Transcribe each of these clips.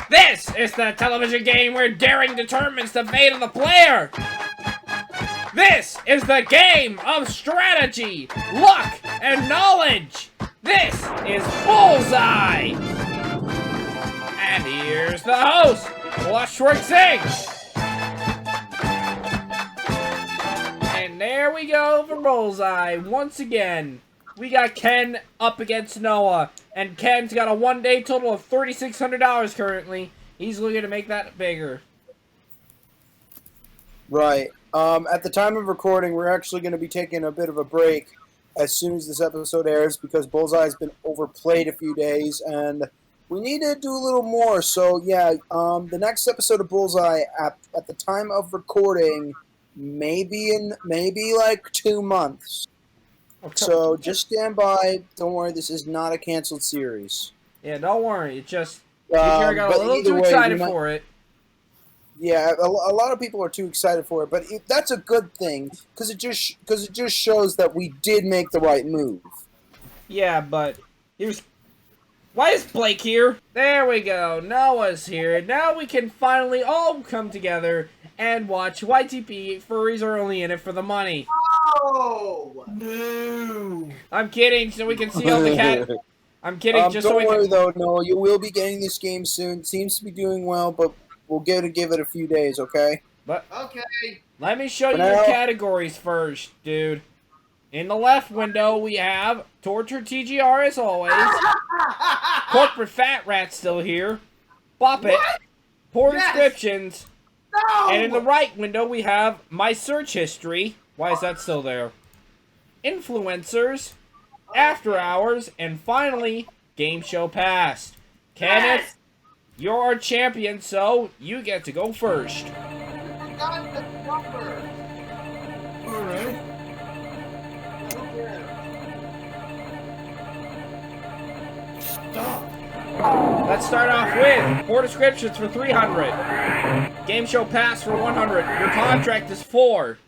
This is the television game where daring determines the fate of the player. This is the game of strategy, luck, and knowledge. This is Bullseye. And here's the host, Washwork Singh. And there we go for Bullseye. Once again, we got Ken up against Noah. And Ken's got a one-day total of $3,600 currently. He's looking to make that bigger. Right. At the time of recording, we're actually going to be taking a bit of a break as soon as this episode airs because Bullseye's been overplayed a few days, and we need to do a little more. So, yeah, the next episode of Bullseye, at the time of recording, maybe like 2 months. Okay. So just stand by. Don't worry, this is not a canceled series. Yeah, don't worry. It just I got a little too excited for it. Yeah, a lot of people are too excited for it, but that's a good thing because it just shows that we did make the right move. Yeah, but why is Blake here? There we go. Noah's here. Now we can finally all come together and watch YTP. Furries are only in it for the money. Oh no! I'm kidding, so we can see all the cat. I'm kidding, just so we can. Don't worry though, Noah. You will be getting this game soon. It seems to be doing well, but we'll give it a few days, okay? But okay. Let me show you your categories first, dude. In the left window, we have Torture TGR as always. Corporate Fat Rat still here. Bop It. What? Poor Yes. Descriptions. No! And in the right window, we have My Search History. Why is that still there? Influencers. After Hours. And finally, Game Show Past. Kenneth, you're our champion, so you get to go first. I got the number. Alright. Stop. Let's start off with 4 descriptions for 300. Game Show Pass for 100. Your contract is 4.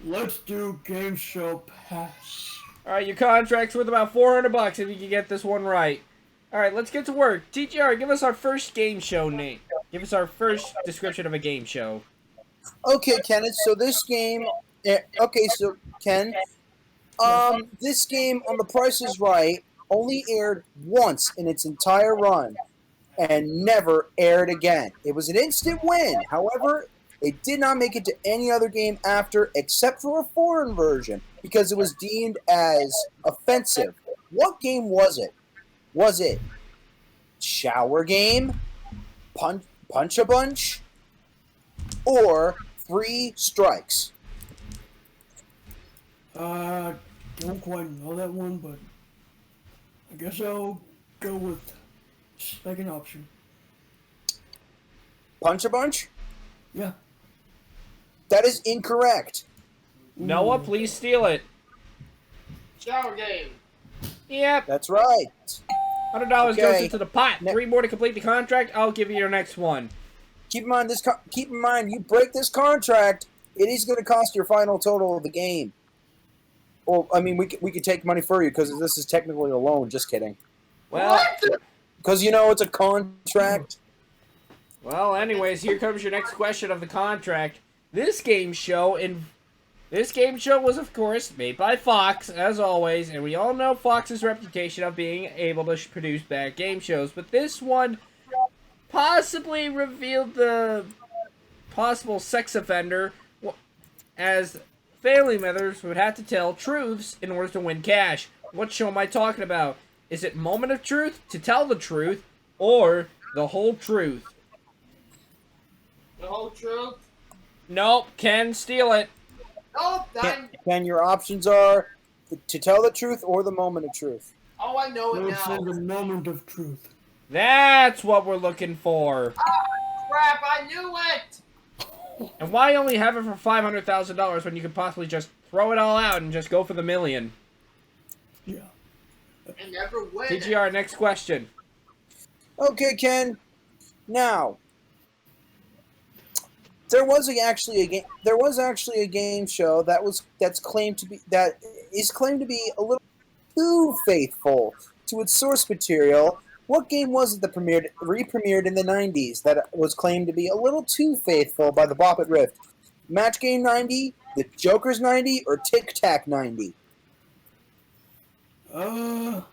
Let's do Game Show Pass. Alright, your contract's worth about $400 if you can get this one right. Alright, let's get to work. TGR, give us our first game show name. Give us our first description of a game show. Okay, Kenneth. So this game. Okay, so Ken. This game on The Price is Right only aired once in its entire run, and never aired again. It was an instant win. However, it did not make it to any other game after, except for a foreign version, because it was deemed as offensive. What game was it? Was it Shower Game, Punch a Bunch, or 3 Strikes? Don't quite know that one, but I guess I'll go with second option. Punch a Bunch? Yeah. That is incorrect. Noah, please steal it. Shower Game. Yep. That's right. $100 Okay. goes into the pot. 3 more to complete the contract. I'll give you your next one. Keep in mind, you break this contract, it is going to cost your final total of the game. Well, I mean, we could take money for you because this is technically a loan. Just kidding. Well, because you know it's a contract. Well, anyways, here comes your next question of the contract. This game show was, of course, made by Fox, as always, and we all know Fox's reputation of being able to produce bad game shows. But this one possibly revealed the possible sex offender, as family members would have to tell truths in order to win cash. What show am I talking about? Is it Moment of Truth, To Tell the Truth, or The Whole Truth? The whole truth. Nope, Ken, steal it. Nope. Ken, your options are To Tell the Truth or The Moment of Truth. Oh, I know it Let's now. say the moment of truth. That's what we're looking for. Crap! I knew it. And why only have it for $500,000 when you could possibly just throw it all out and just go for the million? Yeah. And never win. TGR, next question. Okay, Ken. Now, there was actually a game show that is claimed to be a little too faithful to its source material What game was it that re-premiered in the 90s that was claimed to be a little too faithful by the Bop It Rift? Match Game 90, The Joker's 90, or Tic Tac 90? I'm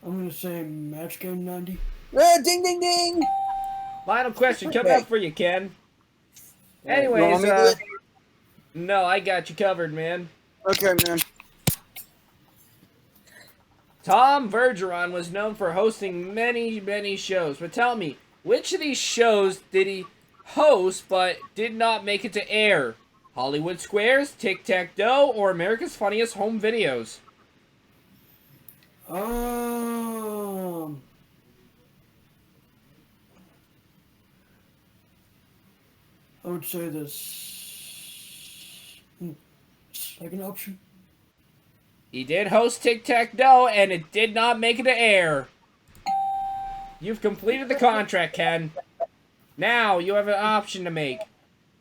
gonna say Match Game 90. Ding, ding, ding! Final question coming up for you, Ken. You want Anyways, me to do it? no, I got you covered, man. Okay, man. Tom Bergeron was known for hosting many, many shows. But tell me, which of these shows did he host but did not make it to air? Hollywood Squares, Tic-Tac-Doe, or America's Funniest Home Videos? I would say this second option. He did host Tic-Tac-Doe, and it did not make it to air. You've completed the contract, Ken. Now, you have an option to make.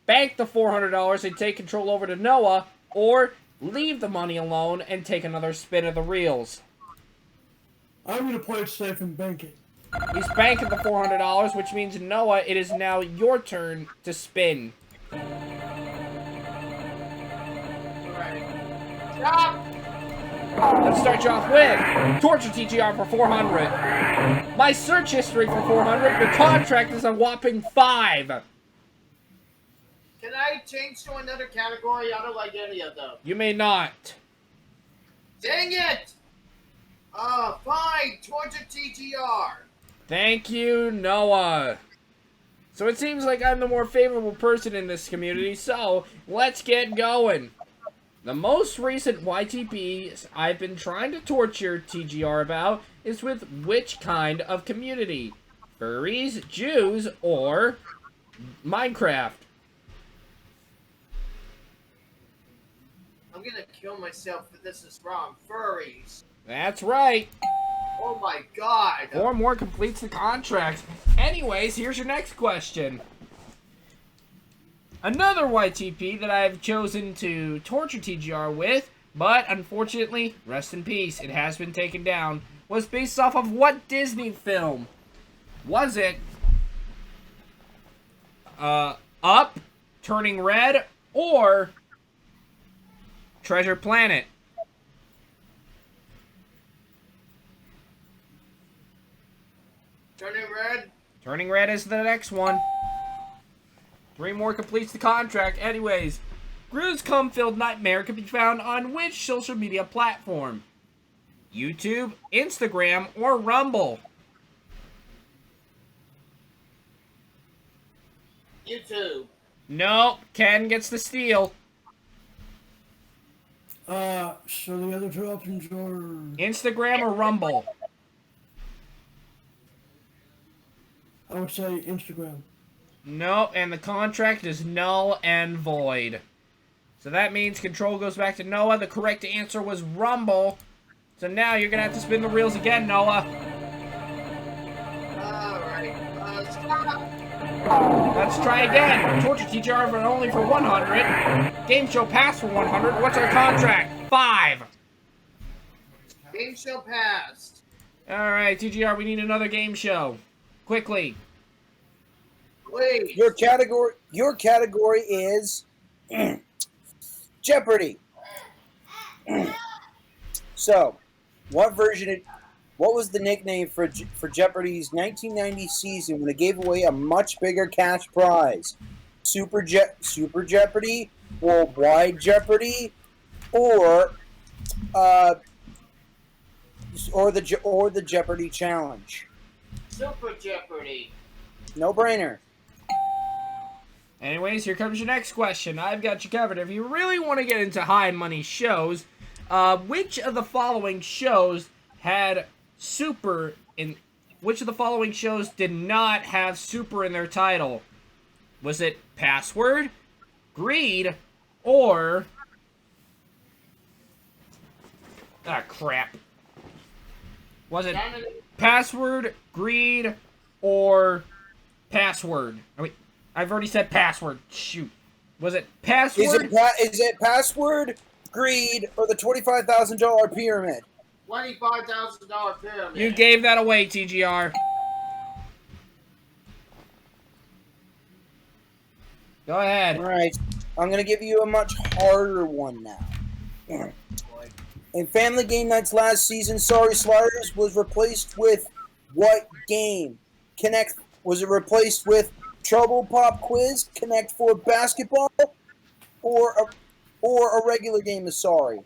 Bank the $400 and take control over to Noah, or leave the money alone and take another spin of the reels. I'm gonna play it safe and bank it. He's banking the $400, which means, Noah, it is now your turn to spin. Alright. Stop! Let's start you off with Torture TGR for 400. My search history for 400. Your contract is a whopping 5. Can I change to another category? I don't like any of them. You may not. Dang it! Fine. Torture TGR. Thank you, Noah. So it seems like I'm the more favorable person in this community, so let's get going. The most recent YTPs I've been trying to torture TGR about is with which kind of community? Furries, Jews, or Minecraft? I'm gonna kill myself if this is wrong. Furries. That's right. Oh my god. 4 more completes the contract. Anyways, here's your next question. Another YTP that I've chosen to torture TGR with, but unfortunately, rest in peace, it has been taken down, was based off of what Disney film? Was it Up, Turning Red, or Treasure Planet? Turning red. Turning Red is the next one. 3 more completes the contract. Anyways, Gru's Cum-Filled Nightmare can be found on which social media platform? YouTube, Instagram, or Rumble? YouTube. Nope, Ken gets the steal. So the other 2 options are... Instagram or Rumble? I would say Instagram. Nope, and the contract is null and void. So that means control goes back to Noah. The correct answer was Rumble. So now you're going to have to spin the reels again, Noah. Alright. Stop. Let's try again. Torture TGR for only for 100. Game show pass for 100. What's our contract? 5. Game show passed. Alright, TGR, we need another game show. Quickly. Please. Your category is Jeopardy. So, what was the nickname for Jeopardy's 1990 season when it gave away a much bigger cash prize? Super Jeopardy, Worldwide Jeopardy, or the Jeopardy Challenge? Super Jeopardy. No brainer. Anyways, here comes your next question. I've got you covered. If you really want to get into high money shows, which of the following shows had super in... Which of the following shows did not have super in their title? Was it Password, Greed, or... Ah, crap. Was it Password, Greed, or Password? I mean, I've already said Password. Shoot. Was it Password? Is it Password, greed, or the $25,000 pyramid? $25,000 pyramid. You gave that away, TGR. Go ahead. All right, I'm gonna give you a much harder one now. In Family Game Night's last season, Sorry Sliders was replaced with what game? Was it replaced with Trouble Pop Quiz, Connect 4 Basketball, or a regular game of Sorry?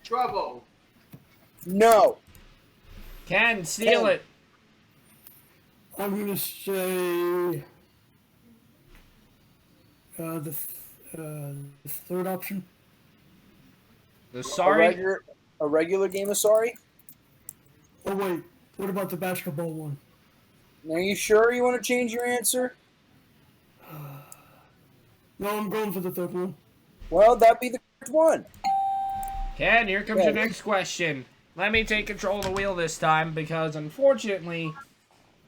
Trouble. No. Ken, steal it. I'm gonna say the third option. The Sorry. A regular game of Sorry? Oh wait, what about the basketball one? Are you sure you want to change your answer? No, I'm going for the third one. Well, that'd be the correct one. Ken, here comes your next question. Let me take control of the wheel this time because, unfortunately,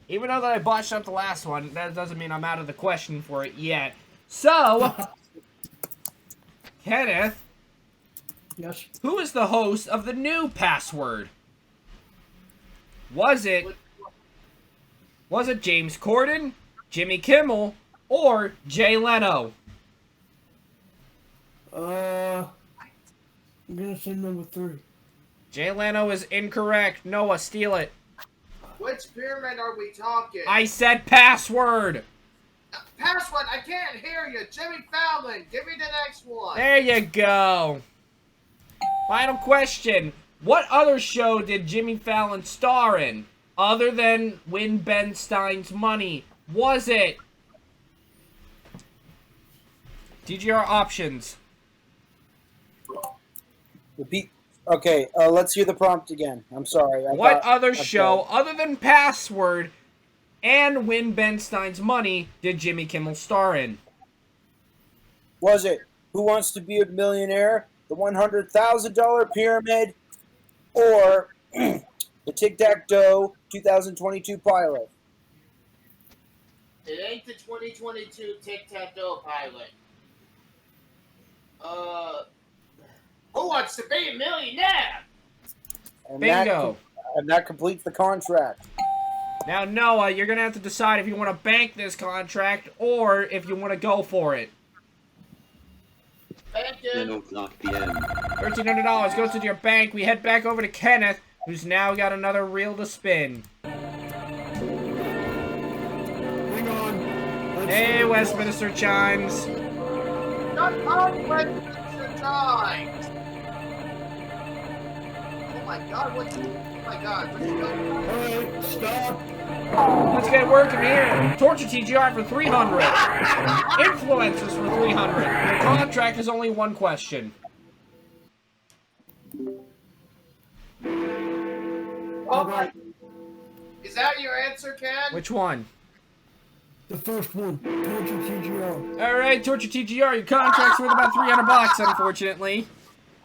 even though that I botched up the last one, that doesn't mean I'm out of the question for it yet. So, Kenneth, Yes. who is the host of the new Password? Was it James Corden, Jimmy Kimmel, or Jay Leno? I'm gonna say number 3. Jay Leno is incorrect. Noah, steal it. Which pyramid are we talking? I said Password. Password, I can't hear you. Jimmy Fallon, give me the next one. There you go. Final question. What other show did Jimmy Fallon star in, other than Win Ben Stein's Money? Was it? TGR options. Repeat. Okay, let's hear the prompt again. I'm sorry. What other show, other than Password and Win Ben Stein's Money, did Jimmy Kimmel star in? Was it Who Wants to Be a Millionaire, the $100,000 Pyramid, or the Tic-Tac-Toe 2022 pilot? It ain't the 2022 Tic-Tac-Toe pilot. Who Wants to Be a Millionaire? And Bingo. That completes the contract. Now, Noah, you're going to have to decide if you want to bank this contract or if you want to go for it. Thank you. 10 o'clock p.m. $1,300 goes to your bank. We head back over to Kenneth, who's now got another reel to spin. Hang on. Hey, Westminster Chimes. Shut up, Westminster Chimes. Oh my God, what's going on? Alright, stop. Let's get working here. Torture TGR for 300. Influencers for 300. The contract is only one question. Oh my. Is that your answer, Ken? Which one? The first one. Torture TGR. All right, Torture TGR. Your contract's worth about $300, unfortunately.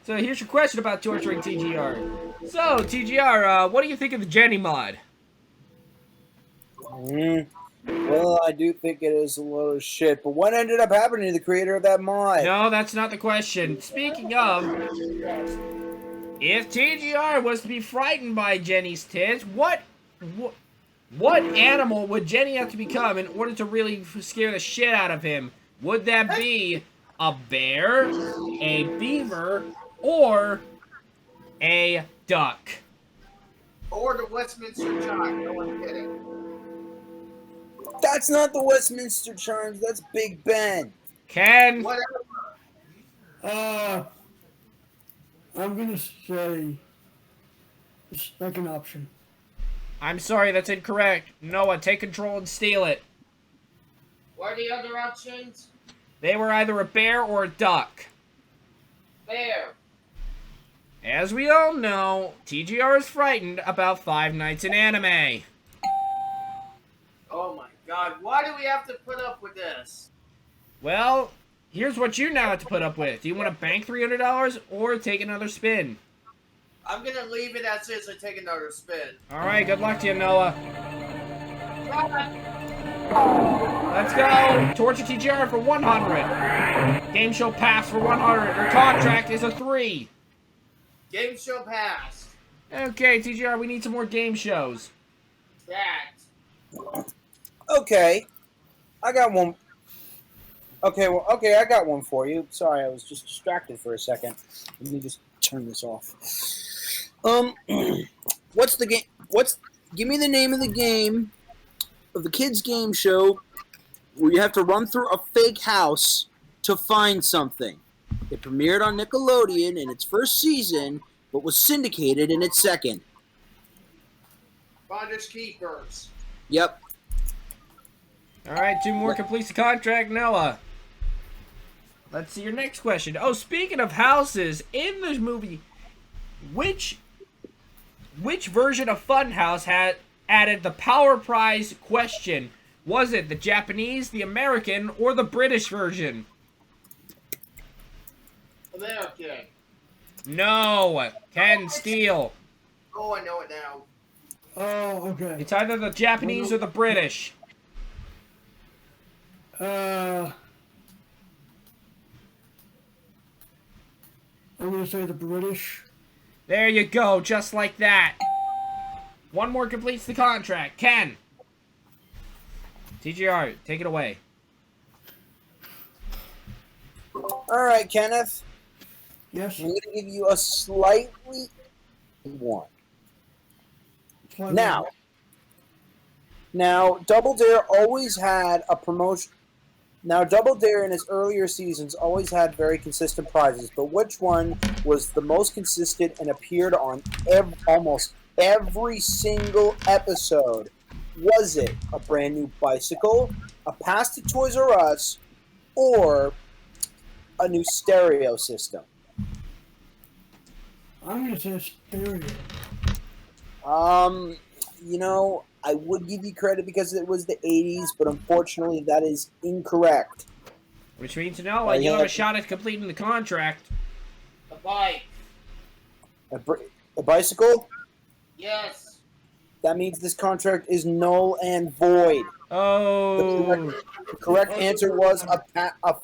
So here's your question about torturing TGR. So, TGR, what do you think of the Jenny mod? Well, I do think it is a load of shit, but what ended up happening to the creator of that mod? No, that's not the question. Speaking of, if TGR was to be frightened by Jenny's tits, what animal would Jenny have to become in order to really scare the shit out of him? Would that be a bear, a beaver, or a duck? Or the Westminster Chimes. No one's kidding. That's not the Westminster Chimes, that's Big Ben. Ken? Whatever. I'm gonna say the second option. I'm sorry, that's incorrect. Noah, take control and steal it. What are the other options? They were either a bear or a duck. Bear. As we all know, TGR is frightened about Five Nights in Anime. Oh my God, why do we have to put up with this? Well, here's what you now have to put up with. Do you want to bank $300 or take another spin? I'm gonna leave it as is and take another spin. Alright, good luck to you, Noah. Bye. Let's go. Torture TGR for 100. Game show pass for 100. Your contract is a 3. Game show passed. Okay, TGR, we need some more game shows. That. Okay, I got one. Okay, I got one for you. Sorry, I was just distracted for a second. Let me just turn this off. What's the game? Give me the name of the game, of the kids' game show, where you have to run through a fake house to find something. It premiered on Nickelodeon in its first season, but was syndicated in its second. Finders Keepers. Yep. All right, 2 more completes the contract, Noah. Let's see your next question. Oh, speaking of houses, in this movie, which version of Funhouse had added the power prize question? Was it the Japanese, the American, or the British version? American. No, Ken Steele. Oh, I know it now. Oh, okay. It's either the Japanese or the British. I'm gonna say the British. There you go, just like that. 1 more completes the contract. Ken. TGR, take it away. All right, Kenneth. Yes. I'm going to give you a slightly one. Now, Double Dare always had a promotion. Now, Double Dare in its earlier seasons always had very consistent prizes, but which one was the most consistent and appeared on almost every single episode? Was it a brand new bicycle, a pass to Toys R Us, or a new stereo system? I'm gonna say stereo. I would give you credit because it was the 80s, but unfortunately that is incorrect. Which means, Noah, you have a shot at completing the contract. A bike. A bicycle? Yes. That means this contract is null and void. Oh. The correct answer was a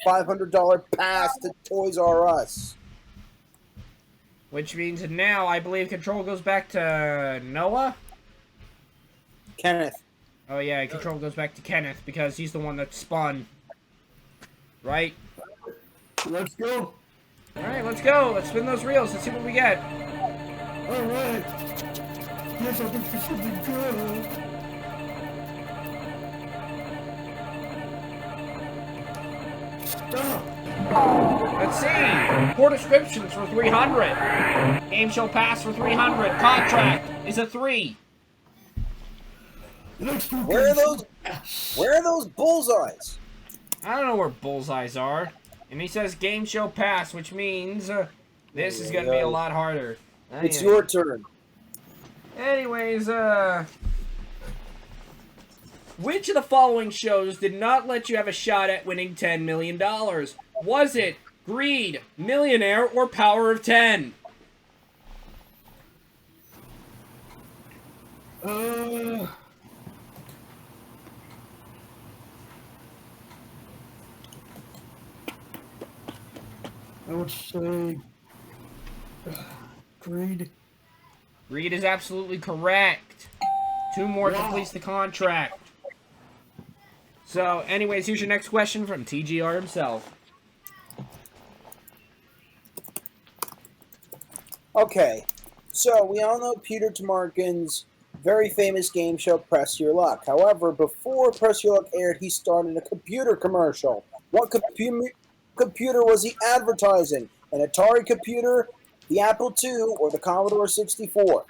$500 pass to Toys R Us. Which means now I believe control goes back to Noah? Kenneth. Oh yeah, control goes back to Kenneth because he's the one that spun. Right? Let's go. Alright, let's go. Let's spin those reels. Let's see what we get. Alright. Yes, I think this should be good. Stop. Let's see. 4 descriptions for 300. Game show pass for 300. Contract is a 3. Where are those bullseyes? I don't know where bullseyes are. And he says game show pass, which means this is going to be a lot harder. It's your turn. Anyways, which of the following shows did not let you have a shot at winning $10 million? Was it Greed, Millionaire, or Power of 10? I would say Greed. Greed is absolutely correct. 2 more Wow. completes the contract. So, anyways, here's your next question from TGR himself. Okay, so we all know Peter Tomarken's very famous game show, Press Your Luck. However, before Press Your Luck aired, he started a computer commercial. What computer was he advertising? An Atari computer, the Apple II, or the Commodore 64?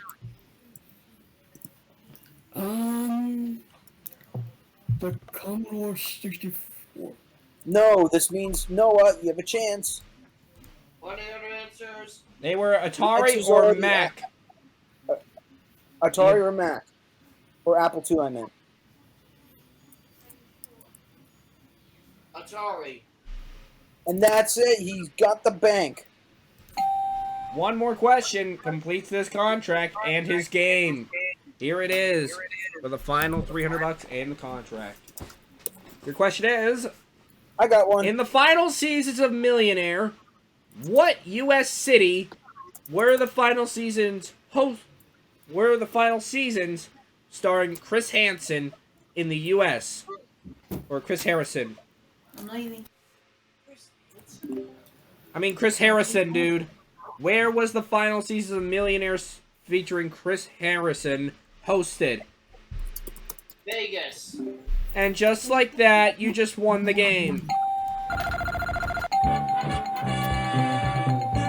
The Commodore 64. No, this means Noah, you have a chance. What are your answers? They were Atari Answers or are the Mac. Atari or Mac? Or Apple II, I meant. Atari. And that's it. He's got the bank. 1 more question completes this contract and his game. Here it is for the final $300 and the contract. Your question is, I got one. in the final seasons of Millionaire, what U.S. city were the final seasons starring Chris Hansen in the U.S. or Chris Harrison? I'm leaving. I mean Chris Harrison, dude. Where was the final season of Millionaires featuring Chris Harrison hosted? Vegas. And just like that, you just won the game.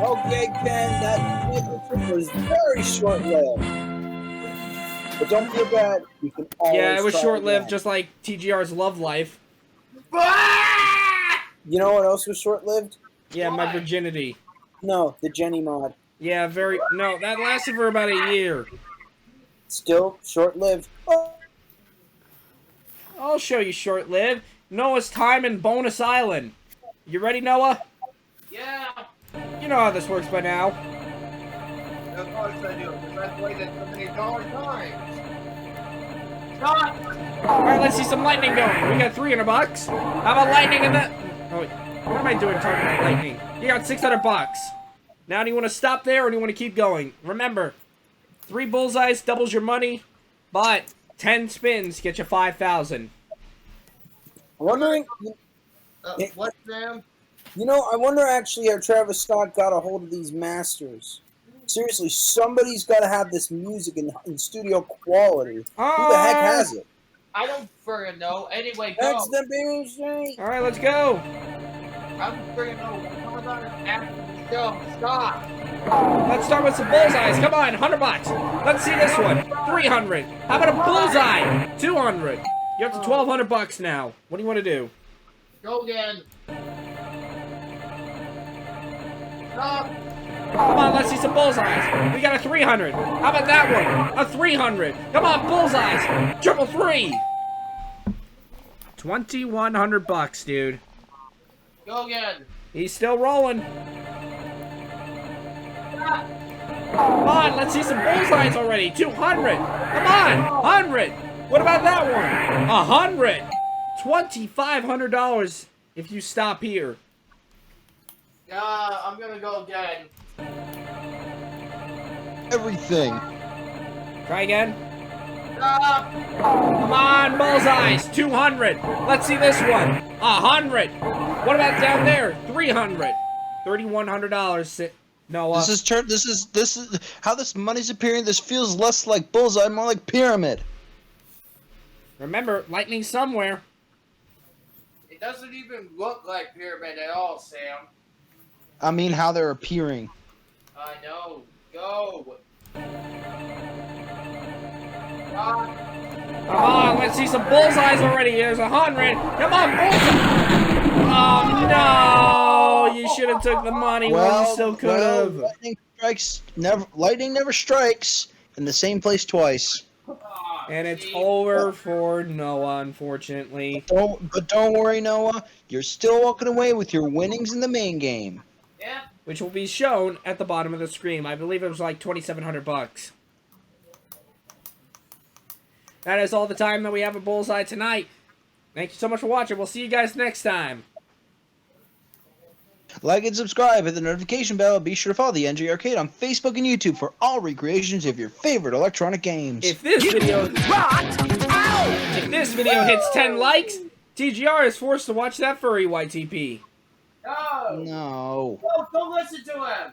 Okay, Ken, that trip was very short-lived. But don't feel bad. You can always Yeah, it was try short-lived, again. just like TGR's love life. You know what else was short-lived? Yeah, my virginity. No, the Jenny mod. Yeah, no, that lasted for about a year. Still short-lived. Oh. I'll show you short-lived. Noah's time in Bonus Island. You ready, Noah? Yeah. You know how this works by now. Of course I do, because I've played it so many times. Stop! Alright, let's see some lightning going. We got $300. How about lightning in the... Oh, wait. What am I doing talking about lightning? You got $600. Now, do you want to stop there or do you want to keep going? Remember, 3 bullseyes doubles your money, but 10 spins get you 5,000. I'm wondering, What, Sam? you know, I wonder actually how Travis Scott got a hold of these masters. Seriously, somebody's got to have this music in studio quality. Who the heck has it? I don't friggin' know. Anyway, That's go. the music. Alright, let's go. I don't friggin' know. What's going on after the show? Stop. Let's start with some bullseyes. Come on, $100. Let's see this one. 300. How about a bullseye? 200. You're up to $1,200 now. What do you want to do? Go again. Stop. Come on, let's see some bullseyes. We got a 300. How about that one? A 300. Come on, bullseyes. Triple 3. $2,100, dude. Go again. He's still rolling. Come on, let's see some bullseyes already. 200. Come on, 100. What about that one? 100. $2,500 if you stop here. I'm gonna go again. Everything. Try again. Stop. Come on, bullseyes. 200. Let's see this one. 100. What about down there? 300. $3,100. Noah. This is how this money's appearing. This feels less like bullseye, more like pyramid. Remember, lightning somewhere. It doesn't even look like pyramid at all, Sam. I mean, how they're appearing. I know. Go. Stop. Come on, let's see some bullseyes already. There's 100. Come on, bullseye. Oh, no. You should have took the money when you still could have. Lightning never strikes in the same place twice. And it's over for Noah, unfortunately. But don't worry, Noah. You're still walking away with your winnings in the main game. Yeah. Which will be shown at the bottom of the screen. I believe it was like $2,700. That is all the time that we have at Bullseye tonight. Thank you so much for watching. We'll see you guys next time. Like and subscribe, hit the notification bell. Be sure to follow the NJ Arcade on Facebook and YouTube for all recreations of your favorite electronic games. If this video hits 10 likes, TGR is forced to watch that furry YTP. No. No. No, don't listen to him.